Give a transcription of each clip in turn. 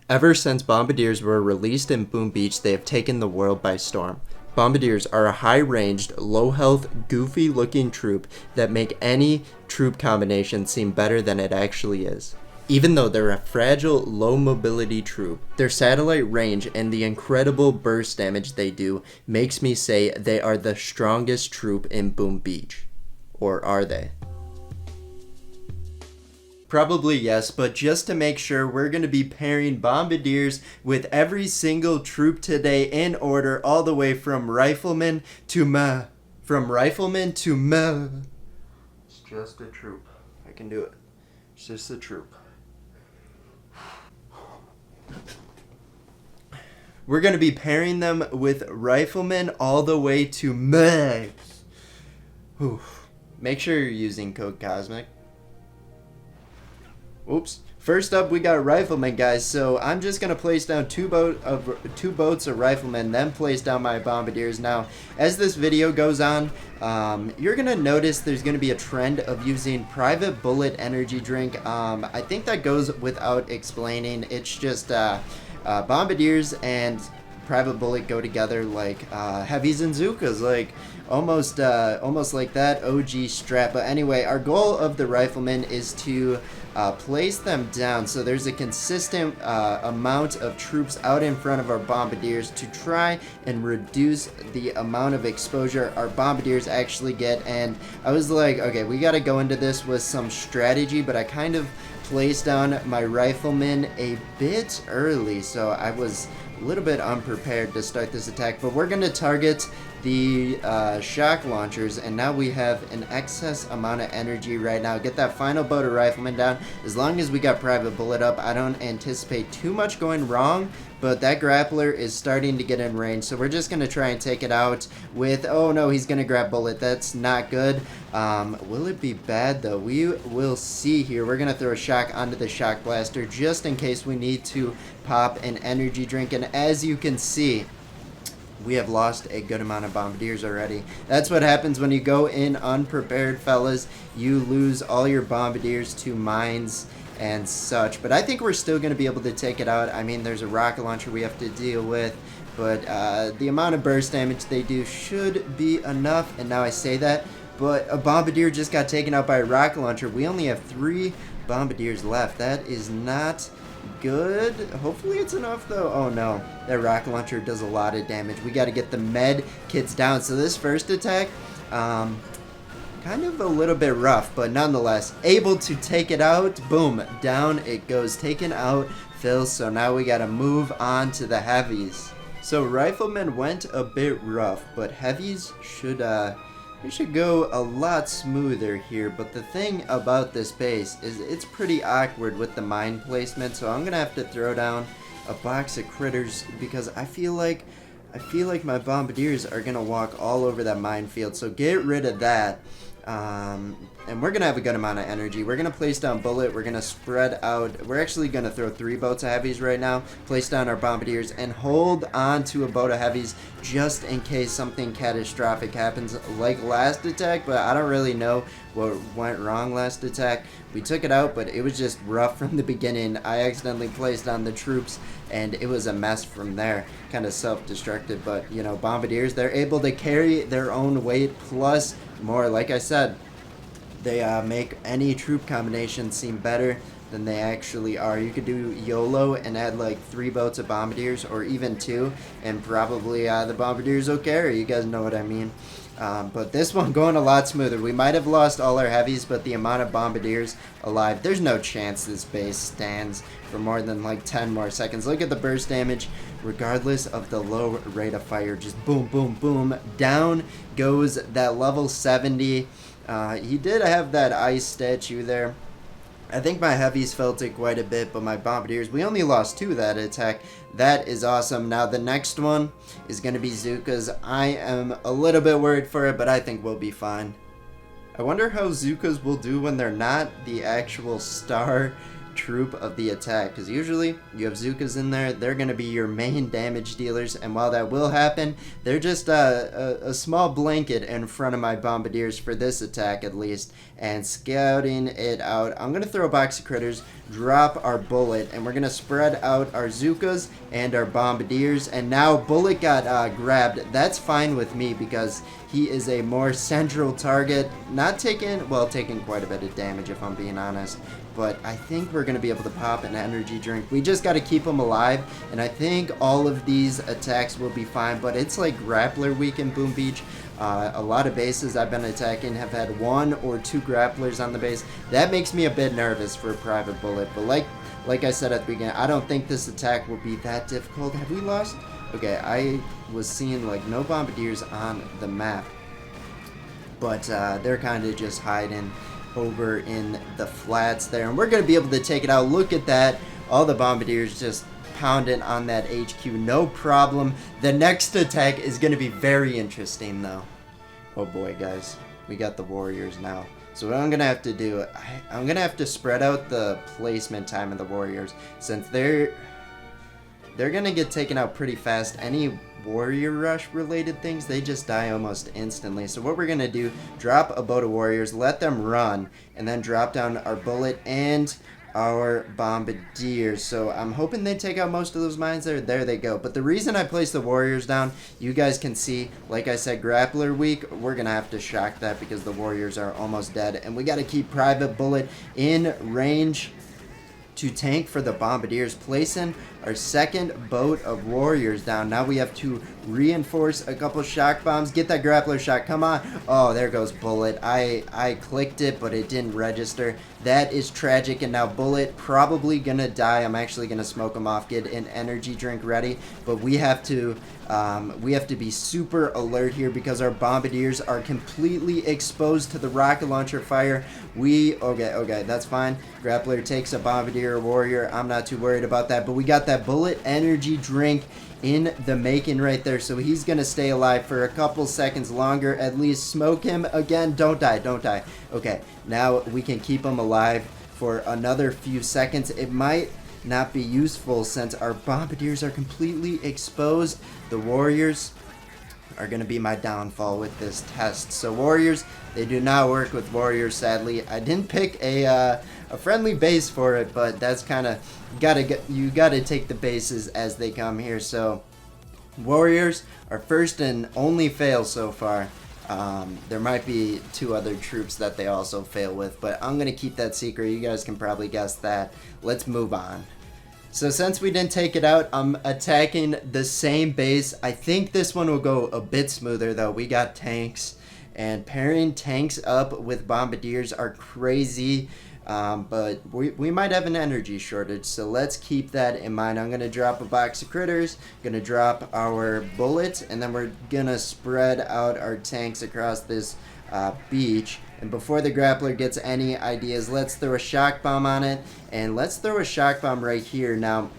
Ever since Bombardiers were released in Boom Beach, they have taken the world by storm. Bombardiers are a high-ranged, low-health, goofy-looking troop that make any troop combination seem better than it actually is. Even though they're a fragile, low-mobility troop, their satellite range and the incredible burst damage they do makes me say they are the strongest troop in Boom Beach. Or are they? Probably yes, but just to make sure, we're going to be pairing Bombardiers with every single troop today in order, all the way from Rifleman to Meh. From Rifleman to Meh. It's just a troop. I can do it. It's just a troop. We're going to be pairing them with Rifleman all the way to Meh. Make sure you're using code COSMIC. Oops. First up, we got Rifleman, guys. So I'm just gonna place down two boats of Riflemen, then place down my Bombardiers. Now, as this video goes on, you're gonna notice there's gonna be a trend of using Private Bullet energy drink. I think that goes without explaining. It's just Bombardiers and Private Bullet go together like heavies and Zookas, like almost like that OG strap. But anyway, our goal of the Riflemen is to place them down so there's a consistent amount of troops out in front of our Bombardiers to try and reduce the amount of exposure our Bombardiers actually get. And I was like, okay, we got to go into this with some strategy, but I kind of placed down my Riflemen a bit early, so I was a little bit unprepared to start this attack. But we're going to target the shock launchers, and now we have an excess amount of energy right now. Get that final boat of Riflemen down. As long as we got Private Bullet up, I don't anticipate too much going wrong, but that grappler is starting to get in range, so we're just going to try and take it out with... Oh no, he's going to grab Bullet. That's not good. Will it be bad though? We will see here. We're going to throw a shock onto the shock blaster just in case we need to pop an energy drink, and as you can see, we have lost a good amount of Bombardiers already. That's what happens when you go in unprepared, fellas. You lose all your Bombardiers to mines and such. But I think we're still going to be able to take it out. I mean, there's a rocket launcher we have to deal with, but the amount of burst damage they do should be enough. And now I say that, but a Bombardier just got taken out by a rocket launcher. We only have 3 Bombardiers left. That is not good. Hopefully it's enough though. Oh no, that rocket launcher does a lot of damage. We got to get the med kits down. So this first attack, kind of a little bit rough, but nonetheless able to take it out. Boom, down it goes, taken out Phil. So now we got to move on to the heavies. So Riflemen went a bit rough, but heavies should it should go a lot smoother here. But the thing about this base is it's pretty awkward with the mine placement, so I'm gonna have to throw down a box of critters because I feel like my Bombardiers are gonna walk all over that minefield. So get rid of that. And we're gonna have a good amount of energy. We're gonna place down Bullet. We're gonna spread out. We're actually gonna throw 3 boats of heavies right now, place down our Bombardiers, and hold on to a boat of heavies just in case something catastrophic happens like last attack. But I don't really know what went wrong last attack. We took it out, but it was just rough from the beginning. I accidentally placed down the troops, and it was a mess from there. Kind of self-destructive, but you know, Bombardiers, they're able to carry their own weight plus more. Like I said, they make any troop combination seem better than they actually are. You could do YOLO and add like 3 boats of Bombardiers, or even 2, and probably the Bombardiers will carry. You guys know what I mean. But this one going a lot smoother. We might have lost all our heavies, but the amount of Bombardiers alive, there's no chance this base stands for more than like 10 more seconds. Look at the burst damage. Regardless of the low rate of fire, just boom, boom, boom, down goes that level 70. He did have that ice statue there. I think my heavies felt it quite a bit, but my Bombardiers, we only lost 2 that attack. That is awesome. Now the next one is going to be Zookas. I am a little bit worried for it, but I think we'll be fine. I wonder how Zookas will do when they're not the actual star troop of the attack, because usually you have Zukas in there. They're going to be your main damage dealers, and while that will happen, they're just a small blanket in front of my Bombardiers for this attack at least. And scouting it out, I'm going to throw a box of critters, drop our Bullet, and we're going to spread out our Zukas and our Bombardiers. And now Bullet got grabbed. That's fine with me because he is a more central target, not taking, well, taking quite a bit of damage if I'm being honest, but I think we're going to be able to pop an energy drink. We just got to keep him alive, and I think all of these attacks will be fine, but it's like Grappler week in Boom Beach. A lot of bases I've been attacking have had 1 or 2 grapplers on the base. That makes me a bit nervous for a Private Bullet, but like I said at the beginning, I don't think this attack will be that difficult. Have we lost? Okay, I was seeing like no Bombardiers on the map, but they're kind of just hiding over in the flats there, and we're going to be able to take it out. Look at that. All the Bombardiers just pounding on that HQ, no problem. The next attack is going to be very interesting though. Oh boy, guys, we got the Warriors now. So what I'm going to have to do, I'm going to have to spread out the placement time of the Warriors, since they're going to get taken out pretty fast. Any Warrior Rush related things, they just die almost instantly. So what we're going to do, drop a boat of Warriors, let them run, and then drop down our Bullet and our Bombardiers. So I'm hoping they take out most of those mines there. There they go. But the reason I placed the Warriors down, you guys can see, like I said, Grappler week, we're going to have to shock that because the Warriors are almost dead. And we got to keep Private Bullet in range to tank for the Bombardiers, placing our second boat of Warriors down. Now we have to reinforce a couple shock bombs. Get that Grappler shot. Come on. Oh, there goes Bullet. I clicked it, but it didn't register. That is tragic, and now Bullet probably gonna die. I'm actually gonna smoke him off, get an energy drink ready, but we have to be super alert here because our Bombardiers are completely exposed to the rocket launcher fire. Okay, that's fine. Grappler takes a Bombardier Warrior. I'm not too worried about that, but we got that Bullet energy drink in the making right there, so he's gonna stay alive for a couple seconds longer at least. Smoke him again. Don't die. Okay, now we can keep him alive for another few seconds. It might not be useful since our Bombardiers are completely exposed. The Warriors are going to be my downfall with this test. So Warriors, they do not work with Warriors, sadly. I didn't pick a friendly base for it, but that's kind of, you gotta take the bases as they come here. So Warriors are first and only fail so far. There might be 2 other troops that they also fail with, but I'm going to keep that secret. You guys can probably guess that. Let's move on. So since we didn't take it out, I'm attacking the same base. I think this one will go a bit smoother though. We got tanks, and pairing tanks up with Bombardiers are crazy. But we might have an energy shortage, so let's keep that in mind. I'm going to drop a box of critters, going to drop our Bullets, and then we're going to spread out our tanks across this beach. And before the Grappler gets any ideas, let's throw a shock bomb on it, and let's throw a shock bomb right here. Now,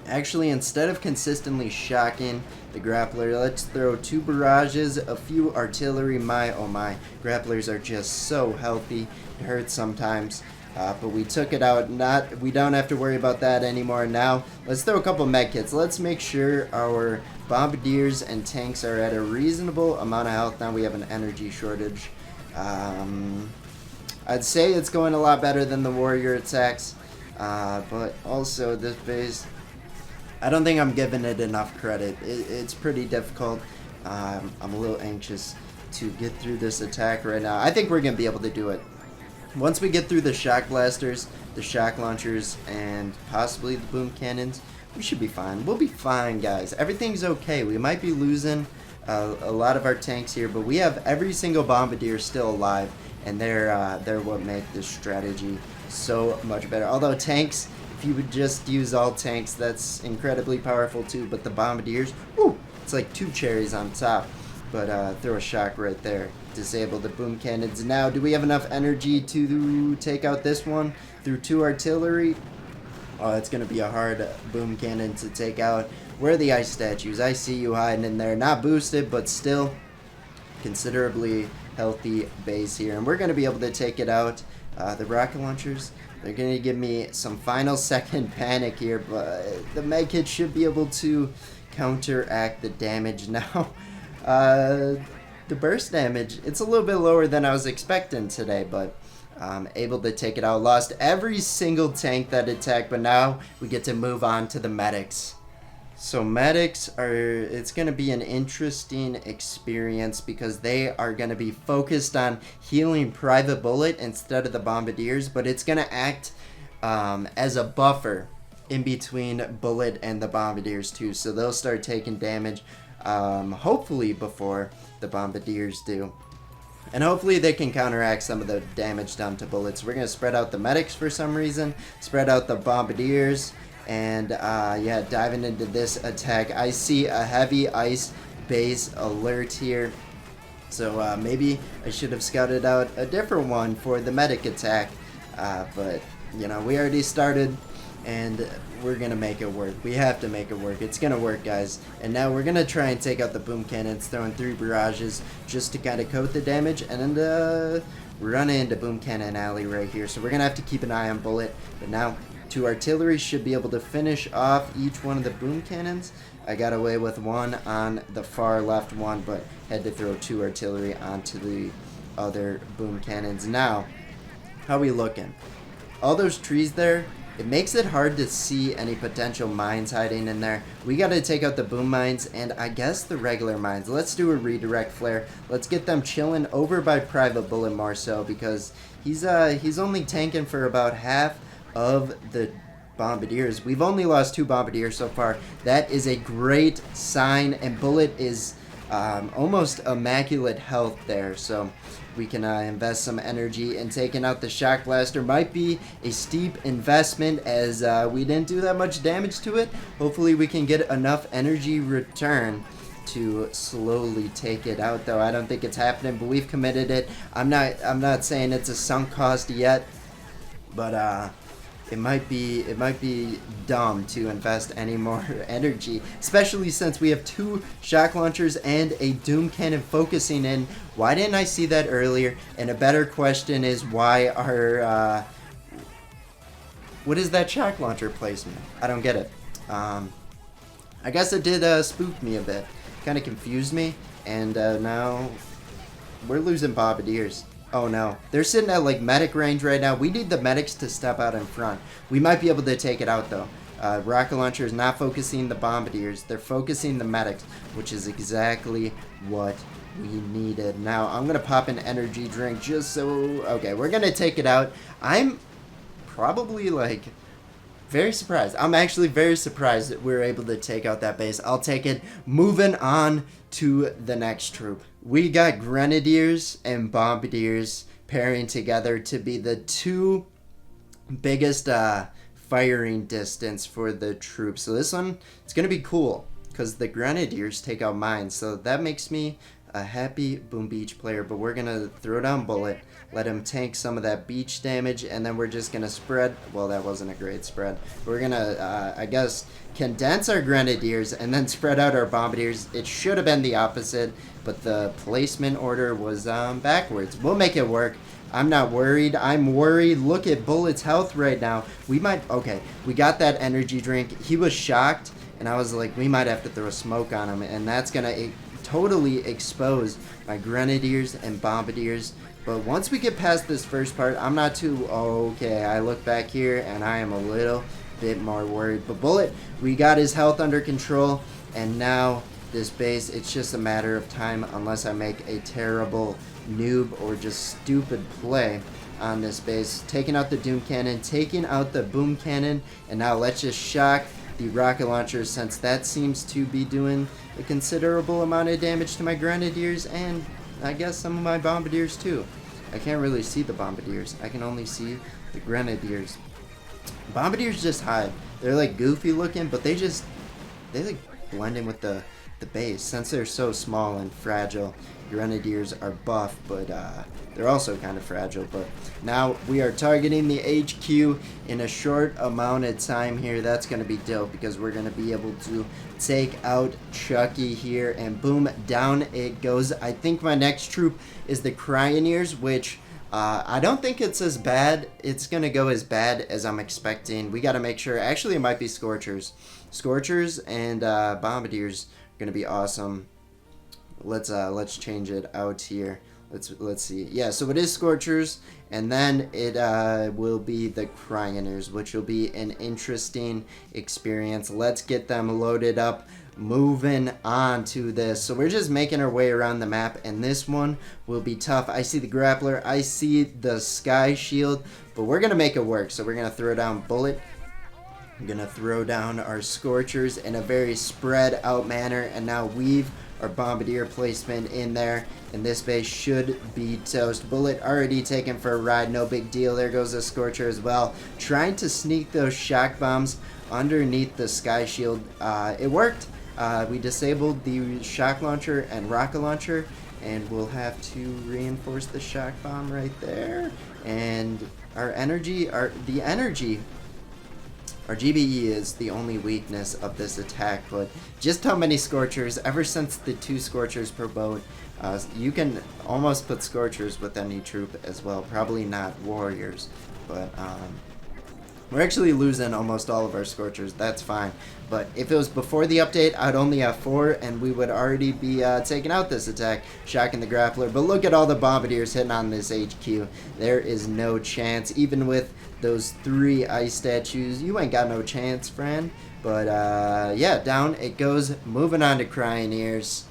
actually, instead of consistently shocking the Grappler, let's throw 2 barrages, a few artillery. Oh my, Grapplers are just so healthy. It hurts sometimes, but we took it out. We don't have to worry about that anymore. Now, let's throw a couple medkits. Let's make sure our Bombardiers and tanks are at a reasonable amount of health. Now we have an energy shortage. I'd say it's going a lot better than the Warrior attacks, but also this base, I don't think I'm giving it enough credit. It's pretty difficult. I'm a little anxious to get through this attack right now. I think we're going to be able to do it. Once we get through the shock blasters, the shock launchers, and possibly the boom cannons, we should be fine. We'll be fine, guys. Everything's okay. We might be losing a lot of our tanks here, but we have every single Bombardier still alive, and they're what make this strategy so much better. Although tanks, if you would just use all tanks, that's incredibly powerful too, but the Bombardiers, woo, it's like 2 cherries on top. But throw a shock right there. Disable the boom cannons. Now, do we have enough energy to take out this one through 2 artillery? Oh, it's going to be a hard boom cannon to take out. Where are the ice statues? I see you hiding in there. Not boosted, but still considerably healthy base here. And we're going to be able to take it out. The rocket launchers, They're going to give me some final second panic here, but the med kit should be able to counteract the damage now. The burst damage, it's a little bit lower than I was expecting today, but able to take it out. Lost every single tank that attacked, but now we get to move on to the medics. So medics it's going to be an interesting experience because they are going to be focused on healing Private Bullet instead of the Bombardiers, but it's going to act as a buffer in between Bullet and the Bombardiers too. So they'll start taking damage hopefully before the Bombardiers do. And hopefully they can counteract some of the damage done to Bullets. We're going to spread out the medics for some reason, spread out the Bombardiers. And yeah, diving into this attack, I see a heavy ice base alert here. So maybe I should have scouted out a different one for the medic attack. But, you know, we already started and we're going to make it work. We have to make it work. It's going to work, guys. And now we're going to try and take out the boom cannons, throwing 3 barrages just to kind of coat the damage. And then run into boom cannon alley right here. So we're going to have to keep an eye on Bullet. But now 2 artillery should be able to finish off each one of the boom cannons. I got away with one on the far left one, but had to throw 2 artillery onto the other boom cannons. Now, how we looking? All those trees there, it makes it hard to see any potential mines hiding in there. We got to take out the boom mines and I guess the regular mines. Let's do a redirect flare. Let's get them chilling over by Private Bullet more so because he's only tanking for about half of the Bombardiers. We've only lost 2 Bombardiers so far. That is a great sign, and Bullet is almost immaculate health there, so we can invest some energy in taking out the Shock Blaster. Might be a steep investment as we didn't do that much damage to it. Hopefully we can get enough energy return to slowly take it out, though I don't think it's happening, but we've committed it. I'm not saying it's a sunk cost yet, but it might be dumb to invest any more energy, especially since we have 2 shock launchers and a doom cannon focusing in. Why didn't I see that earlier? And a better question is why are what is that shock launcher placement? I don't get it. I guess it did spook me a bit, kind of confused me, and now we're losing Bombardiers. Oh no, they're sitting at like medic range right now. We need the medics to step out in front. We might be able to take it out though. Rocket launcher is not focusing the Bombardiers. They're focusing the medics, which is exactly what we needed. Now I'm gonna pop an energy drink just so. Okay, we're gonna take it out. I'm probably like very surprised. I'm actually very surprised that we were able to take out that base. I'll take it. Moving on to the next troop. We got Grenadiers and Bombardiers pairing together to be the 2 biggest firing distance for the troops. So this one, it's going to be cool because the Grenadiers take out mines. So that makes me a happy Boom Beach player, but we're going to throw down Bullet, let him tank some of that beach damage, and then we're just going to spread. Well, that wasn't a great spread. We're going to, I guess, condense our Grenadiers and then spread out our Bombardiers. It should have been the opposite, but the placement order was backwards. We'll make it work. I'm not worried. I'm worried. Look at Bullet's health right now. We might, okay, we got that energy drink. He was shocked, and I was like, we might have to throw smoke on him, and that's going to totally expose my Grenadiers and Bombardiers. But once we get past this first part, I'm not too okay. I look back here and I am a little bit more worried. But Bullet, we got his health under control, and now this base, it's just a matter of time unless I make a terrible noob or just stupid play on this base. Taking out the Doom Cannon, taking out the Boom Cannon, and now let's just shock the rocket launcher since that seems to be doing a considerable amount of damage to my Grenadiers and I guess some of my Bombardiers too. I can't really see the Bombardiers. I can only see the Grenadiers. Bombardiers just hide. They're like goofy looking, but they like blend in with the base. Since they're so small and fragile, Grenadiers are buff, but they're also kind of fragile. But now we are targeting the HQ in a short amount of time here. That's going to be dope because we're going to be able to take out Chucky here, and boom, down it goes. I think my next troop is the Cryoneers, which I don't think it's as bad. It's going to go as bad as I'm expecting. We got to make sure. Actually, it might be Scorchers. Scorchers and Bombardiers are going to be awesome. Let's change it out here. Let's see. Yeah, so it is Scorchers, and then it will be the Cryoneers, which will be an interesting experience. Let's get them loaded up. Moving on to this. So we're just making our way around the map, and this one will be tough. I see the grappler. I see the sky shield, but we're going to make it work. So we're going to throw down Bullet. I'm going to throw down our Scorchers in a very spread out manner, and now weave our Bombardier placement in there, and this base should be toast. Bullet already taken for a ride, no big deal. There goes the Scorcher as well, trying to sneak those shock bombs underneath the sky shield. It worked. We disabled the shock launcher and rocket launcher, and we'll have to reinforce the shock bomb right there. And our GBE is the only weakness of this attack, but just how many Scorchers, ever since the 2 Scorchers per boat, you can almost put Scorchers with any troop as well, probably not Warriors, but we're actually losing almost all of our Scorchers, that's fine. But if it was before the update, I'd only have 4, and we would already be taking out this attack, shocking the grappler. But look at all the Bombardiers hitting on this HQ. There is no chance, even with those 3 ice statues. You ain't got no chance, friend. But yeah, down it goes. Moving on to Cryoneers.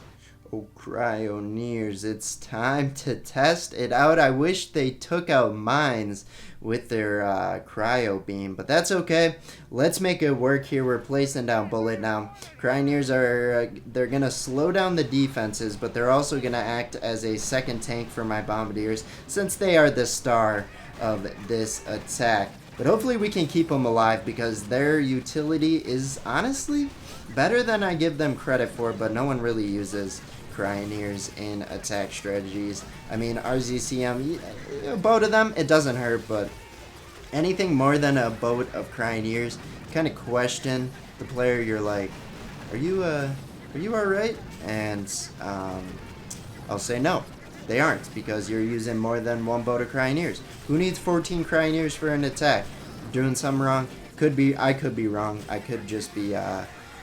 Oh, Cryoneers, it's time to test it out. I wish they took out mines with their cryo beam, but that's okay. Let's make it work here. We're placing down Bullet now. Cryoneers are they're gonna slow down the defenses, but they're also gonna act as a second tank for my Bombardiers, since they are the star of this attack. But hopefully we can keep them alive, because their utility is honestly better than I give them credit for, but no one really uses Cryoneers in attack strategies. I mean, RZCM, a boat of them, it doesn't hurt, but anything more than a boat of Cryoneers, kind of question the player. You're like, are you alright? And I'll say no, they aren't, because you're using more than 1 boat of Cryoneers. Who needs 14 Cryoneers for an attack? Doing something wrong? I could be wrong. I could just be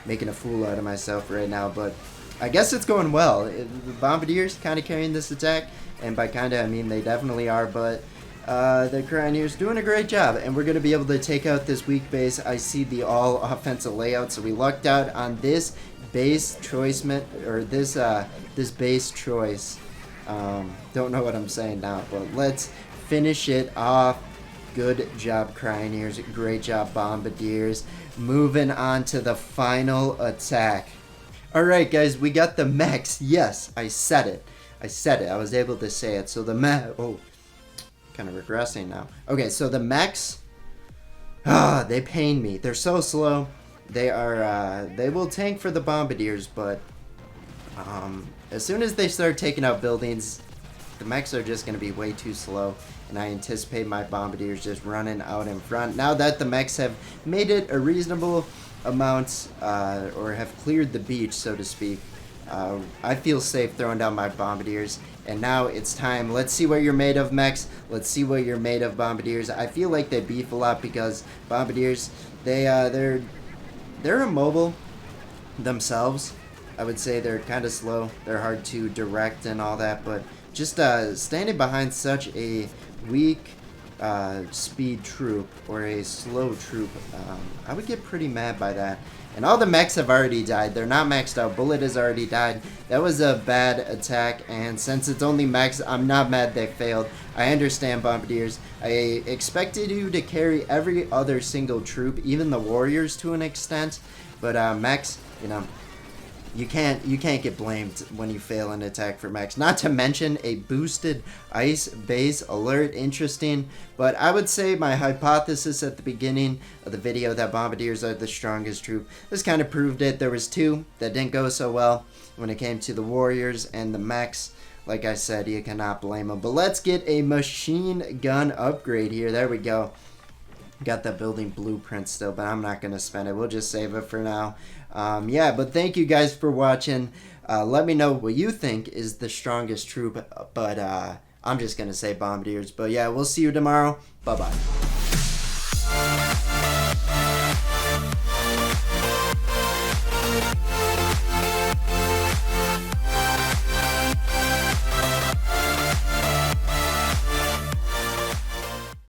making a fool out of myself right now, but I guess it's going well. The Bombardiers kind of carrying this attack, and by kind of I mean they definitely are, but the Cryoneers doing a great job, and we're going to be able to take out this weak base. I see the all offensive layout, so we lucked out on this base choice, or this base choice. Don't know what I'm saying now, but let's finish it off. Good job, Cryoneers. Great job, Bombardiers. Moving on to the final attack. Alright, guys, we got the mechs. Yes, I said it. I was able to say it. So the oh, kind of regressing now. Okay, so the mechs, they pain me. They're so slow. They will tank for the Bombardiers, but as soon as they start taking out buildings, the mechs are just going to be way too slow, and I anticipate my Bombardiers just running out in front. Now that the mechs have made it a reasonable amount, or have cleared the beach, so to speak, I feel safe throwing down my Bombardiers. And now it's time. Let's see what you're made of, mechs. Let's see what you're made of, Bombardiers. I feel like they beef a lot, because Bombardiers, they're immobile themselves. I would say they're kind of slow. They're hard to direct and all that, but just standing behind such a weak speed troop, or a slow troop, I would get pretty mad by that. And all the mechs have already died. They're not maxed out. Bullet has already died. That was a bad attack, and since it's only mechs, I'm not mad they failed. I understand, Bombardiers. I expected you to carry every other single troop, even the Warriors to an extent, but mechs, you know, you can't get blamed when you fail an attack for mechs. Not to mention a boosted ice base alert. Interesting, but I would say my hypothesis at the beginning of the video that Bombardiers are the strongest troop, this kind of proved it. There was 2 that didn't go so well when it came to the Warriors and the mechs. Like I said, you cannot blame them. But let's get a machine gun upgrade here. There we go. Got that building blueprint still, but I'm not going to spend it. We'll just save it for now. Yeah, but thank you guys for watching. Let me know what you think is the strongest troop, but I'm just going to say Bombardiers. But yeah, we'll see you tomorrow. Bye-bye.